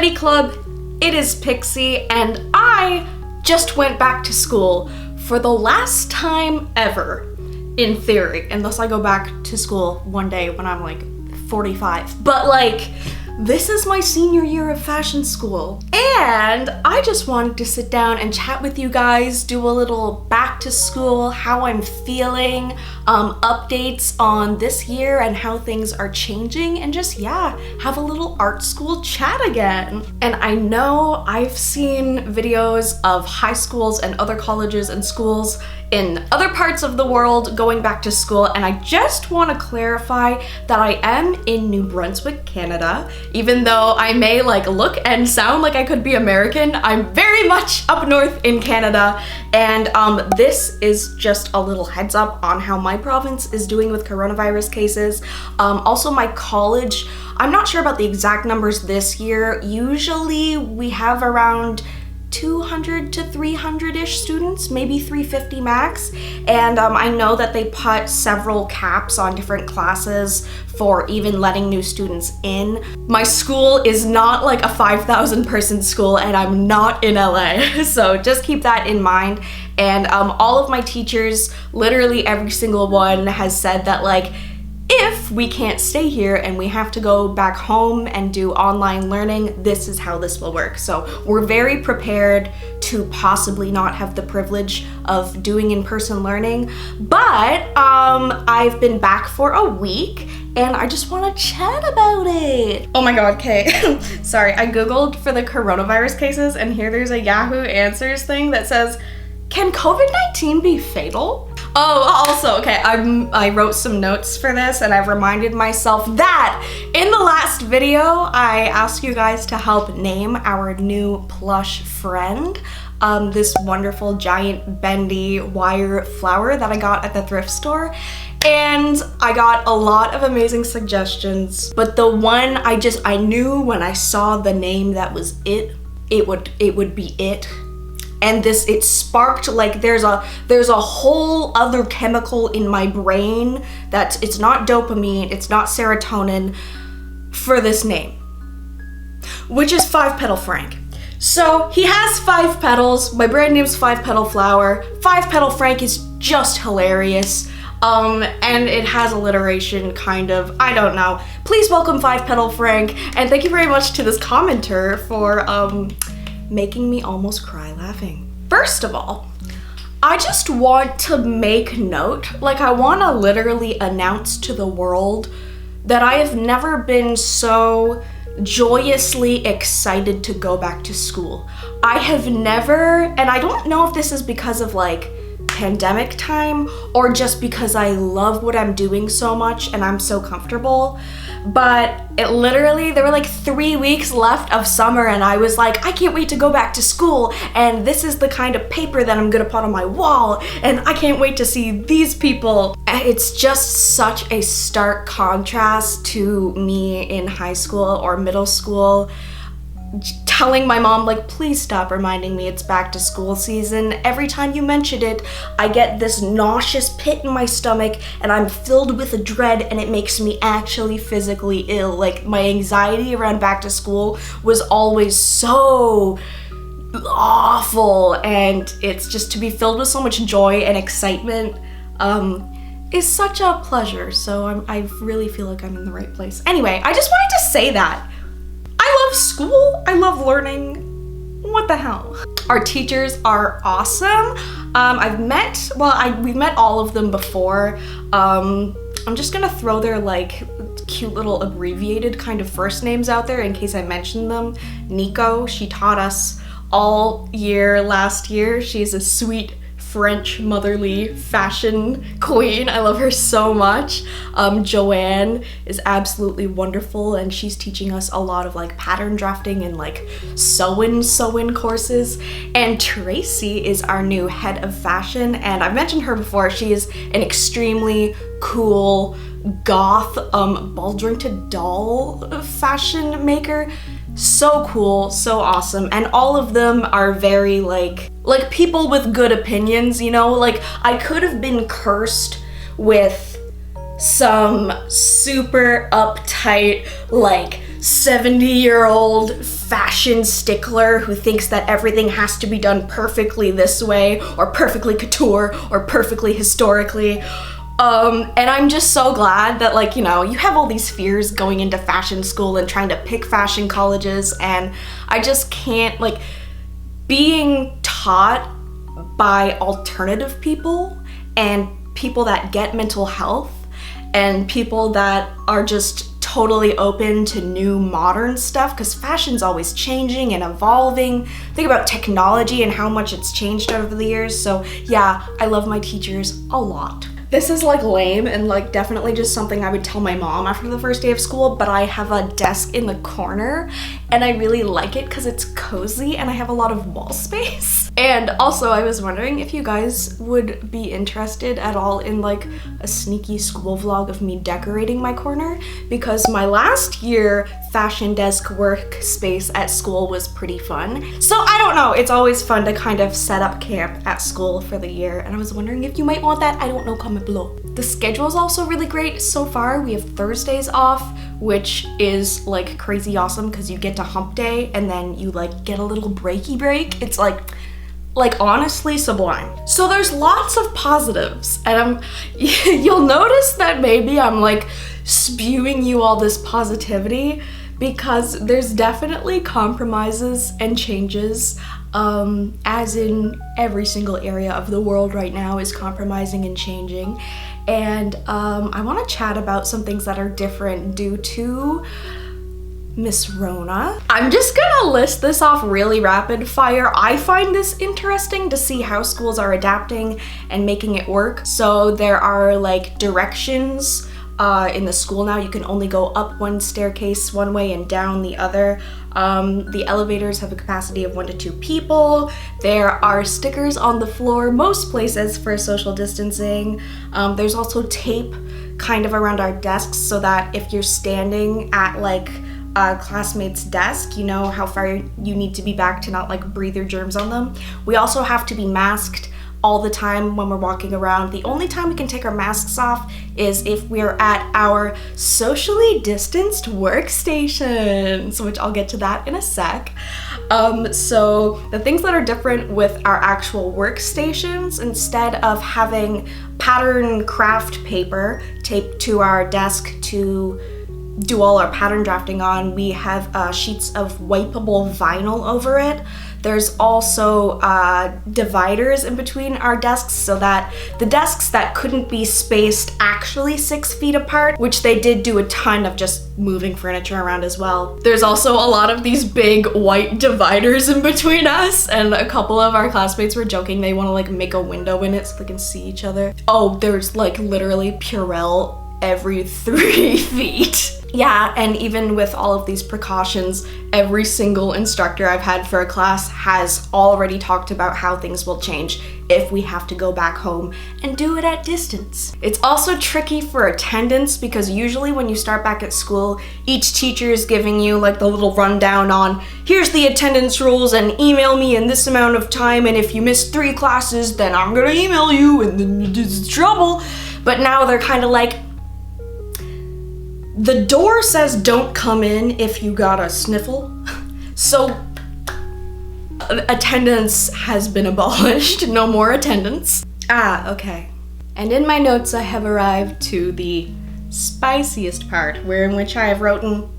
Study Club, it is Pixie, and I just went back to school for the last time ever, in theory, unless I go back to school one day when I'm like 45. But like, this is my senior year of fashion school. And I just wanted to sit down and chat with you guys, do a little back to school, how I'm feeling, updates on this year and how things are changing, and just, yeah, have a little art school chat again. And I know I've seen videos of high schools and other colleges and schools in other parts of the world going back to school, and I just want to clarify that I am in New Brunswick, Canada. Even though I may like look and sound like I could be American, I'm very much up north in Canada, and this is just a little heads up on how my province is doing with coronavirus cases. Also my college, I'm not sure about the exact numbers this year. Usually we have around 200 to 300-ish students, maybe 350 max. And I know that they put several caps on different classes for even letting new students in. My school is not like a 5,000 person school, and I'm not in LA. So just keep that in mind. And all of my teachers, literally every single one, has said that like, if we can't stay here and we have to go back home and do online learning, this is how this will work. So we're very prepared to possibly not have the privilege of doing in-person learning, but I've been back for a week and I just want to chat about it. Oh my god, okay. Sorry, I googled for the coronavirus cases, and here there's a Yahoo Answers thing that says, can COVID-19 be fatal? Oh, also, okay, I wrote some notes for this, and I've reminded myself that in the last video, I asked you guys to help name our new plush friend, this wonderful giant bendy wire flower that I got at the thrift store. And I got a lot of amazing suggestions, but the one I knew when I saw the name that was it would be it. And it sparked, like, there's a whole other chemical in my brain that it's not dopamine, it's not serotonin for this name, which is Five Petal Frank. So he has 5 petals. My brand name's Five Petal Flower. Five Petal Frank is just hilarious. And it has alliteration, kind of, I don't know. Please welcome Five Petal Frank, and thank you very much to this commenter for, making me almost cry laughing. First of all, I just want to make note, like I want to literally announce to the world that I have never been so joyously excited to go back to school. I have never, and I don't know if this is because of like pandemic time or just because I love what I'm doing so much and I'm so comfortable, but it literally, there were like 3 weeks left of summer and I was like, I can't wait to go back to school, and this is the kind of paper that I'm gonna put on my wall, and I can't wait to see these people. It's just such a stark contrast to me in high school or middle school, telling my mom, like, please stop reminding me it's back to school season. Every time you mention it, I get this nauseous pit in my stomach and I'm filled with a dread, and it makes me actually physically ill. Like, my anxiety around back to school was always so awful, and it's just to be filled with so much joy and excitement is such a pleasure. So I really feel like I'm in the right place. Anyway, I just wanted to say that. I love school, I love learning, what the hell? Our teachers are awesome. We've met all of them before. I'm just gonna throw their like cute little abbreviated kind of first names out there in case I mention them. Nico, she taught us all year last year. She's a sweet French motherly fashion queen. I love her so much. Joanne is absolutely wonderful, and she's teaching us a lot of like pattern drafting and like sew-in courses. And Tracy is our new head of fashion, and I've mentioned her before. She is an extremely cool goth ball-jointed doll fashion maker. So cool, so awesome, and all of them are very like people with good opinions, you know? Like, I could have been cursed with some super uptight, like, 70-year-old fashion stickler who thinks that everything has to be done perfectly this way, or perfectly couture, or perfectly historically. And I'm just so glad that, like, you know, you have all these fears going into fashion school and trying to pick fashion colleges, and I just can't, like, being taught by alternative people and people that get mental health and people that are just totally open to new modern stuff, because fashion's always changing and evolving. Think about technology and how much it's changed over the years. So yeah, I love my teachers a lot. This is like lame and like definitely just something I would tell my mom after the first day of school, but I have a desk in the corner and I really like it because it's cozy and I have a lot of wall space. And also I was wondering if you guys would be interested at all in like a sneaky school vlog of me decorating my corner, because my last year fashion desk workspace at school was pretty fun. So I don't know, it's always fun to kind of set up camp at school for the year, and I was wondering if you might want that. I don't know, comment below. The schedule is also really great so far. We have Thursdays off, which is like crazy awesome because you get to hump day and then you like get a little breaky break. It's like honestly sublime. So there's lots of positives, and you'll notice that maybe I'm like spewing you all this positivity because there's definitely compromises and changes, as in every single area of the world right now is compromising and changing. And I want to chat about some things that are different due to Miss Rona. I'm just gonna list this off really rapid fire. I find this interesting to see how schools are adapting and making it work. So there are like directions in the school now. You can only go up one staircase one way and down the other. The elevators have a capacity of 1 to 2 people. There are stickers on the floor most places for social distancing. There's also tape kind of around our desks so that if you're standing at like a classmate's desk, you know how far you need to be back to not like breathe your germs on them. We also have to be masked all the time when we're walking around. The only time we can take our masks off is if we're at our socially distanced workstations, which I'll get to that in a sec. So the things that are different with our actual workstations, instead of having pattern craft paper taped to our desk to do all our pattern drafting on, we have sheets of wipeable vinyl over it. There's also dividers in between our desks so that the desks that couldn't be spaced actually 6 feet apart, which they did do a ton of just moving furniture around as well. There's also a lot of these big white dividers in between us, and a couple of our classmates were joking they want to like make a window in it so they can see each other. Oh, there's like literally Purell every 3 feet. Yeah, and even with all of these precautions, every single instructor I've had for a class has already talked about how things will change if we have to go back home and do it at distance. It's also tricky for attendance because usually when you start back at school, each teacher is giving you like the little rundown on, here's the attendance rules and email me in this amount of time, and if you miss 3 classes, then I'm gonna email you and then it's trouble. But now they're kind of like, the door says don't come in if you got a sniffle. So attendance has been abolished. No more attendance. Okay. And in my notes I have arrived to the spiciest part, wherein which I have wrote, oh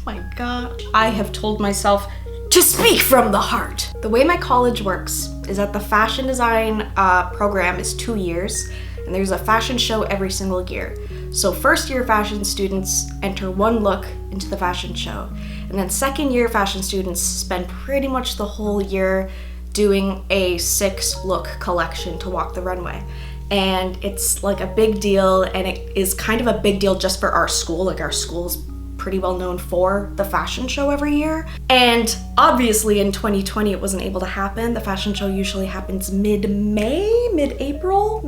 my god, I have told myself to speak from the heart. The way my college works is that the fashion design program is 2 years, and there's a fashion show every single year. So first year fashion students enter 1 look into the fashion show, and then second year fashion students spend pretty much the whole year doing a 6 look collection to walk the runway. And it's like a big deal, and it is kind of a big deal just for our school. Like our school's pretty well known for the fashion show every year. And obviously in 2020 it wasn't able to happen. The fashion show usually happens mid-May, mid-April.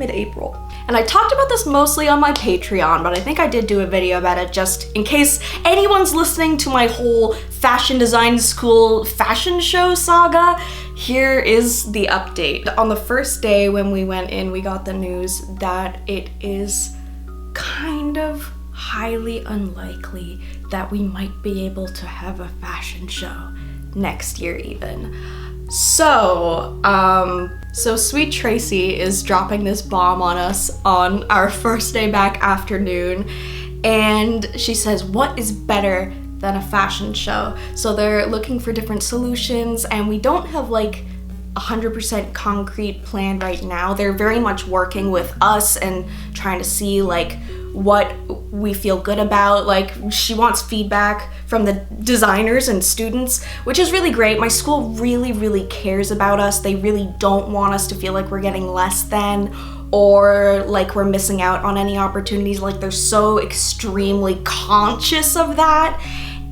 And I talked about this mostly on my Patreon, but I think I did do a video about it just in case anyone's listening to my whole fashion design school fashion show saga. Here is the update. On the first day when we went in, we got the news that it is kind of highly unlikely that we might be able to have a fashion show next year even. So Sweet Tracy is dropping this bomb on us on our first day back afternoon, and she says, what is better than a fashion show? So they're looking for different solutions, and we don't have like 100% concrete plan right now. They're very much working with us and trying to see like what we feel good about. Like, she wants feedback from the designers and students, which is really great. My school really cares about us. They really don't want us to feel like we're getting less than or like we're missing out on any opportunities. Like, they're so extremely conscious of that.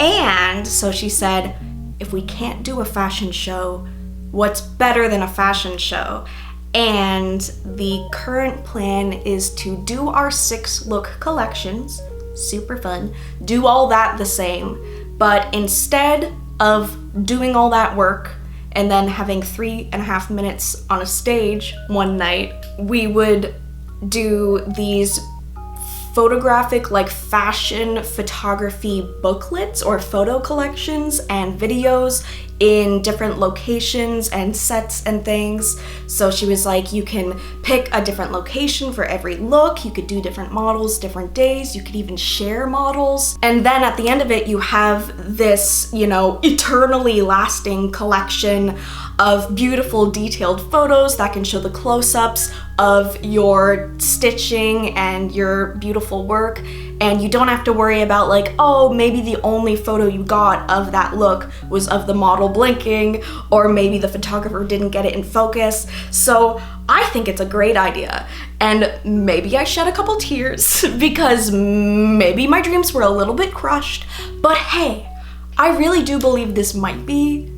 And so she said, if we can't do a fashion show, what's better than a fashion show? And the current plan is to do our 6 look collections, super fun, do all that the same, but instead of doing all that work and then having 3.5 minutes on a stage one night, we would do these photographic, like fashion photography booklets or photo collections and videos in different locations and sets and things. So she was like, you can pick a different location for every look, you could do different models, different days, you could even share models. And then at the end of it, you have this, you know, eternally lasting collection of beautiful detailed photos that can show the close-ups of your stitching and your beautiful work. And you don't have to worry about like, oh, maybe the only photo you got of that look was of the model blinking, or maybe the photographer didn't get it in focus. So I think it's a great idea. And maybe I shed a couple tears because maybe my dreams were a little bit crushed, but hey, I really do believe this might be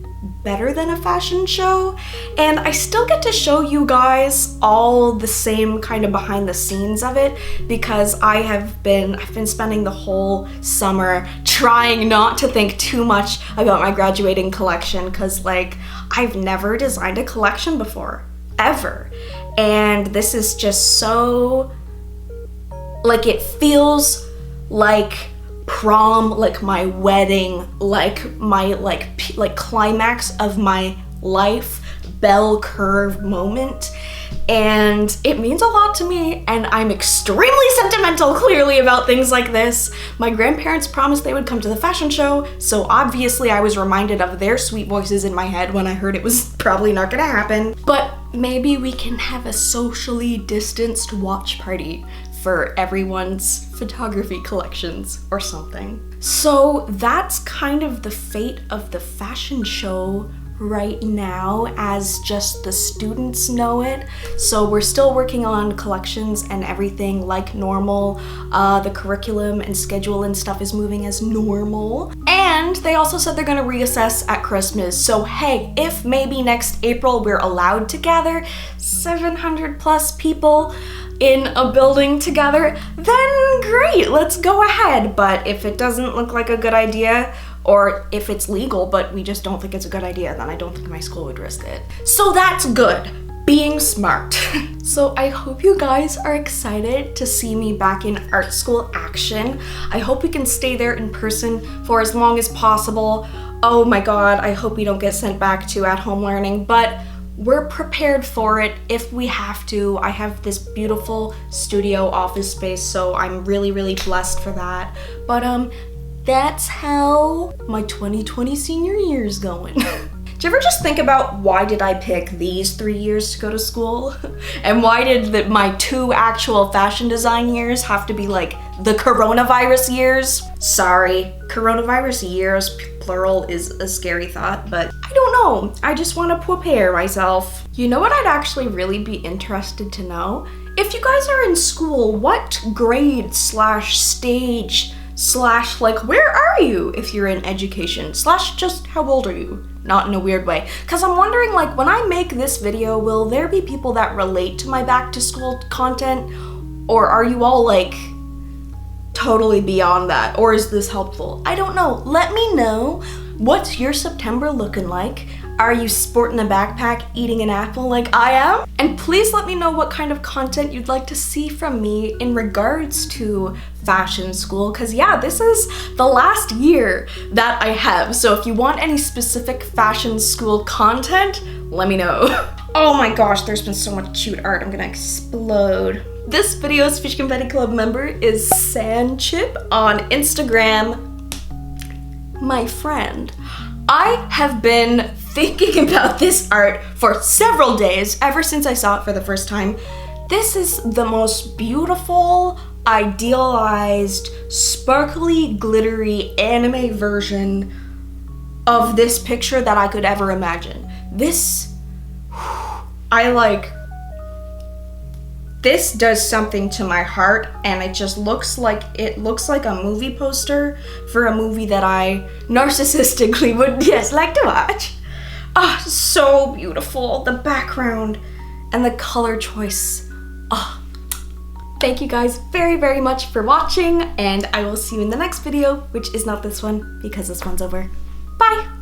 better than a fashion show, and I still get to show you guys all the same kind of behind the scenes of it, because I've been spending the whole summer trying not to think too much about my graduating collection, because like I've never designed a collection before, ever, and this is just so, like, it feels like prom, like my wedding, like my like climax of my life, bell curve moment, and it means a lot to me, and I'm extremely sentimental clearly about things like this. My grandparents promised they would come to the fashion show, so obviously I was reminded of their sweet voices in my head when I heard it was probably not gonna happen. But maybe we can have a socially distanced watch party for everyone's photography collections or something. So that's kind of the fate of the fashion show right now, as just the students know it. So we're still working on collections and everything like normal. The curriculum and schedule and stuff is moving as normal. And they also said they're gonna reassess at Christmas. So hey, if maybe next April we're allowed to gather 700 plus people in a building together, then great, let's go ahead. But if it doesn't look like a good idea, or if it's legal but we just don't think it's a good idea, then I don't think my school would risk it. So that's good, being smart. So I hope you guys are excited to see me back in art school action. I hope we can stay there in person for as long as possible. Oh my god, I hope we don't get sent back to at-home learning, but we're prepared for it if we have to. I have this beautiful studio office space, so I'm really blessed for that. But that's how my 2020 senior year is going. Do you ever just think about, why did I pick these 3 years to go to school? And why did my 2 actual fashion design years have to be like the coronavirus years? Sorry, coronavirus years, plural, is a scary thought, but I don't know. I just want to prepare myself. You know what I'd actually really be interested to know? If you guys are in school, what grade / stage / like, where are you if you're in education / just how old are you? Not in a weird way. Because I'm wondering, like, when I make this video, will there be people that relate to my back to school content? Or are you all like totally beyond that? Or is this helpful? I don't know. Let me know. What's your September looking like? Are you sporting a backpack, eating an apple like I am? And please let me know what kind of content you'd like to see from me in regards to fashion school, because yeah, this is the last year that I have. So if you want any specific fashion school content, let me know. Oh my gosh, there's been so much cute art, I'm gonna explode. This video's Fish Confetti Club member is Sandchip on Instagram, my friend. I have been thinking about this art for several days, ever since I saw it for the first time. This is the most beautiful, idealized, sparkly, glittery anime version of this picture that I could ever imagine. This does something to my heart, and it just looks like a movie poster for a movie that I narcissistically would like to watch. Ah, so beautiful. The background and the color choice. Ah. Thank you guys very, very much for watching, and I will see you in the next video, which is not this one because this one's over. Bye!